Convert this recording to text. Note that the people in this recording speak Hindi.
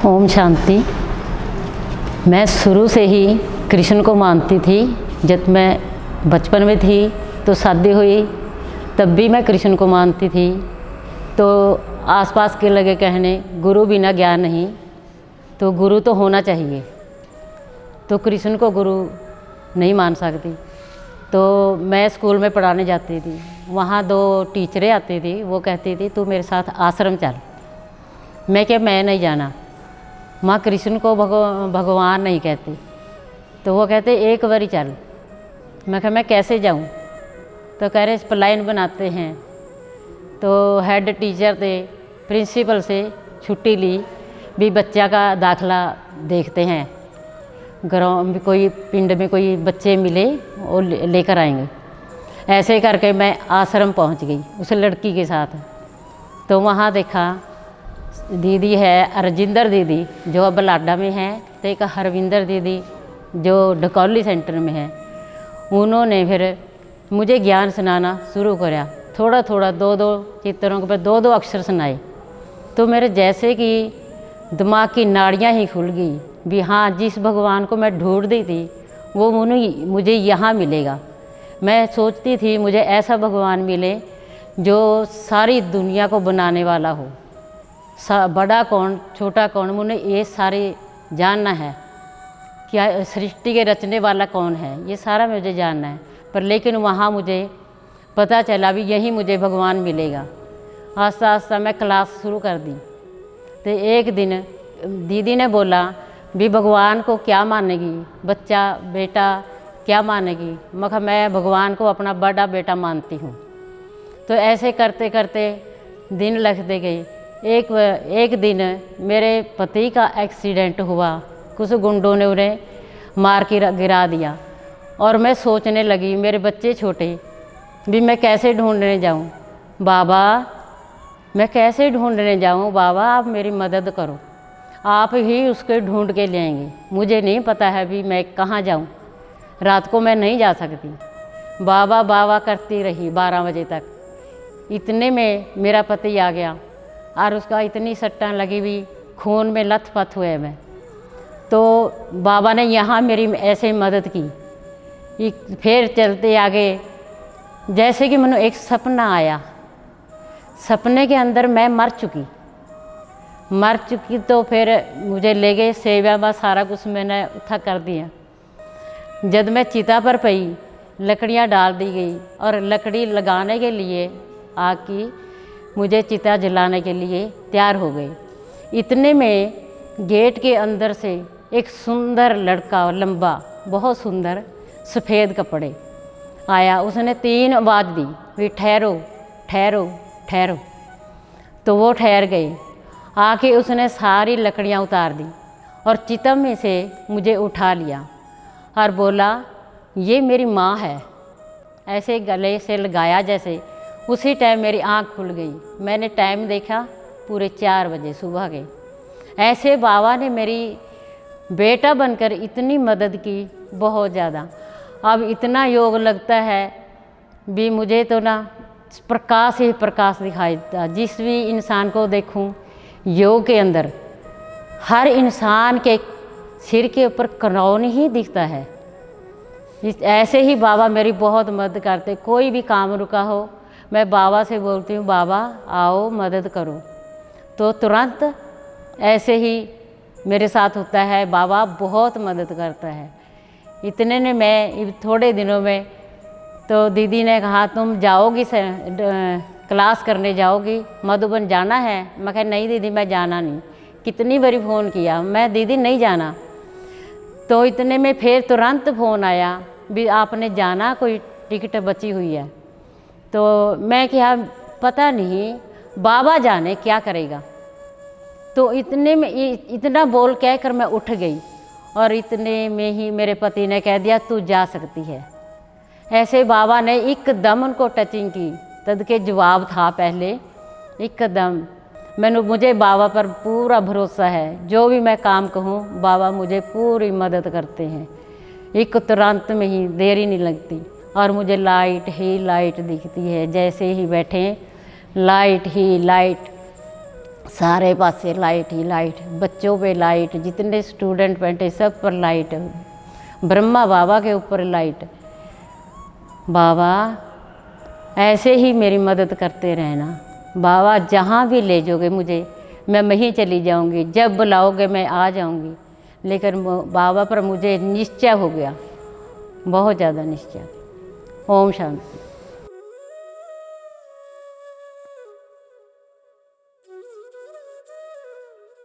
ओम शांति। मैं शुरू से ही कृष्ण को मानती थी। जब मैं बचपन में थी तो शादी हुई तब भी मैं कृष्ण को मानती थी। तो आसपास के लगे कहने गुरु बिना ज्ञान नहीं, तो गुरु तो होना चाहिए। तो कृष्ण को गुरु नहीं मान सकती। तो मैं स्कूल में पढ़ाने जाती थी, वहाँ 2 टीचरें आती थी। वो कहती थी तू मेरे साथ आश्रम चल। मैं क्या मैं नहीं जाना, माँ कृष्ण को भगवान नहीं कहती। तो वो कहते एक बारी चल। मैं कहा मैं कैसे जाऊँ? तो कह रहे प्लान बनाते हैं। तो हेड टीचर थे, प्रिंसिपल से छुट्टी ली भी बच्चा का दाखला देखते हैं, ग्राउंड में कोई पिंड में कोई बच्चे मिले और लेकर आएंगे। ऐसे करके मैं आश्रम पहुंच गई उस लड़की के साथ। तो वहाँ देखा दीदी है अर्जिंदर दीदी जो अब लाडा में है, तो एक हरविंदर दीदी जो ढकौली सेंटर में है। उन्होंने फिर मुझे ज्ञान सुनाना शुरू किया। थोड़ा थोड़ा 2-2 चित्रों के बाद 2-2 अक्षर सुनाए। तो मेरे जैसे कि दिमाग की नाड़ियाँ ही खुल गई भी हाँ, जिस भगवान को मैं ढूंढती थी वो मुझे यहाँ मिलेगा। मैं सोचती थी मुझे ऐसा भगवान मिले जो सारी दुनिया को बनाने वाला हो। बड़ा कौन छोटा कौन, मुझे ये सारे जानना है। क्या सृष्टि के रचने वाला कौन है, ये सारा मुझे जानना है। पर लेकिन वहाँ मुझे पता चला भी यहीं मुझे भगवान मिलेगा। आस्ता आस्ता मैं क्लास शुरू कर दी। तो एक दिन दीदी ने बोला भी भगवान को क्या मानेगी, बच्चा बेटा क्या मानेगी? मैं भगवान को अपना बड़ा बेटा मानती हूँ। तो ऐसे करते करते दिन लगते गए। एक दिन मेरे पति का एक्सीडेंट हुआ। कुछ गुंडों ने उन्हें मार के गिरा दिया और मैं सोचने लगी मेरे बच्चे छोटे भी मैं कैसे ढूंढने जाऊं? बाबा मैं कैसे ढूंढने जाऊं? बाबा आप मेरी मदद करो, आप ही उसके ढूंढ के ले आएंगे। मुझे नहीं पता है भी मैं कहाँ जाऊं, रात को मैं नहीं जा सकती। बाबा बाबा करती रही 12 बजे तक। इतने में मेरा पति आ गया और उसका इतनी सट्टां लगी हुई, खून में लथपथ हुए मैं। तो बाबा ने यहाँ मेरी ऐसे मदद की। फिर चलते आगे जैसे कि मैंने एक सपना आया। सपने के अंदर मैं मर चुकी। तो फिर मुझे ले गए सेवा में, सारा कुछ मैंने उठा कर दिया। जब मैं चिता पर पई, लकड़ियाँ डाल दी गई और लकड़ी लगाने के लिए आग की मुझे चिता जलाने के लिए तैयार हो गई। इतने में गेट के अंदर से एक सुंदर लड़का, लंबा बहुत सुंदर, सफ़ेद कपड़े आया। उसने 3 आवाज़ दी भी ठहरो ठहरो ठहरो। तो वो ठहर गए। आके उसने सारी लकड़ियाँ उतार दी और चिता में से मुझे उठा लिया और बोला ये मेरी माँ है। ऐसे गले से लगाया जैसे। उसी टाइम मेरी आँख खुल गई। मैंने टाइम देखा, पूरे 4 बजे सुबह के। ऐसे बाबा ने मेरी बेटा बनकर इतनी मदद की, बहुत ज़्यादा। अब इतना योग लगता है भी मुझे तो ना प्रकाश ही प्रकाश दिखाई देता। जिस भी इंसान को देखूं योग के अंदर, हर इंसान के सिर के ऊपर कनौन ही दिखता है। ऐसे ही बाबा मेरी बहुत मदद करते। कोई भी काम रुका हो मैं बाबा से बोलती हूँ बाबा आओ मदद करो, तो तुरंत ऐसे ही मेरे साथ होता है। बाबा बहुत मदद करता है। इतने ने मैं थोड़े दिनों में तो दीदी ने कहा तुम जाओगी क्लास करने जाओगी, मधुबन जाना है? मैं कहा नहीं दीदी मैं जाना नहीं। कितनी बारी फ़ोन किया मैं दीदी नहीं जाना। तो इतने में फिर तुरंत फ़ोन आया भी आपने जाना, कोई टिकट बची हुई है। तो मैं क्या पता नहीं, बाबा जाने क्या करेगा। तो इतने में इतना बोल कहकर मैं उठ गई और इतने में ही मेरे पति ने कह दिया तू जा सकती है। ऐसे बाबा ने एकदम उनको टचिंग की। तद के जवाब था पहले एकदम। मुझे बाबा पर पूरा भरोसा है। जो भी मैं काम कहूँ बाबा मुझे पूरी मदद करते हैं। एक तुरंत में ही देरी नहीं लगती और मुझे लाइट ही लाइट दिखती है। जैसे ही बैठे लाइट ही लाइट, सारे पासे लाइट ही लाइट, बच्चों पे लाइट, जितने स्टूडेंट बैठे सब पर लाइट, ब्रह्मा बाबा के ऊपर लाइट। बाबा ऐसे ही मेरी मदद करते रहना। बाबा जहाँ भी ले जाओगे मुझे, मैं वहीं चली जाऊंगी, जब बुलाओगे मैं आ जाऊंगी। लेकिन बाबा पर मुझे निश्चय हो गया, बहुत ज़्यादा निश्चय। ओम शांति।